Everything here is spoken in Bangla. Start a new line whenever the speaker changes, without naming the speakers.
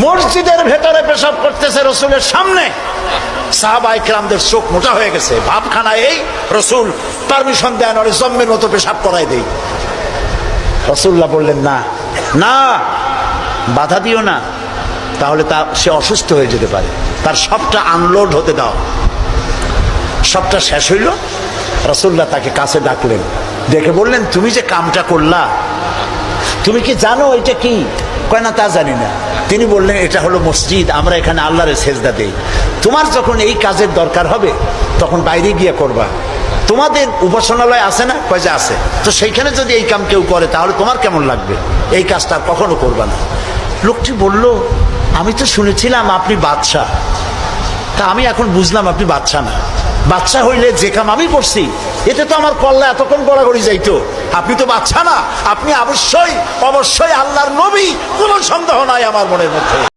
মসজিদের ভেতরে পেশাব করতেছে রসুলের সামনে। সাহাবায়ে কেরামদের চোখ মোটা হয়ে গেছে, ভাবখানা এই রসুল পারমিশন দেন ওরে জম্মের মতো পেশাব করাই দেই। রাসূলুল্লাহ বললেন, না না, বাধা দিও না, তাহলে সে অসুস্থ হয়ে যেতে পারে, তার সবটা আনলোড হতে দাও। সবটা শেষ হইল, রাসূলুল্লাহ তাকে কাছে ডাকলেন, ডেকে বললেন, তুমি যে কামটা করলা, তুমি কি জানো এটা কি? কয় না, তা জানি না। তিনি বললেন, এটা হলো মসজিদ, আমরা এখানে আল্লাহরে সেজদা দেই। তোমার যখন এই কাজের দরকার হবে তখন বাইরে গিয়ে করবা। তোমাদের উপাসনালয় আছে না? কয় যে আছে। তো সেইখানে যদি এই কাম কেউ করে তাহলে তোমার কেমন লাগবে? এই কাজটা কখনো করবা না। লোকটি বলল, আমি তো শুনেছিলাম আপনি বাদশাহ, তা আমি এখন বুঝলাম আপনি বাদশাহ না। বাদশাহ হইলে যে কাম আমি করছি এতে তো আমার কল্লা এতক্ষণ গড়াগড়ি যাইতো। আপনি তো বাদশাহ না, আপনি অবশ্যই অবশ্যই আল্লাহর নবী, কোনো সন্দেহ নাই আমার মনের মধ্যে।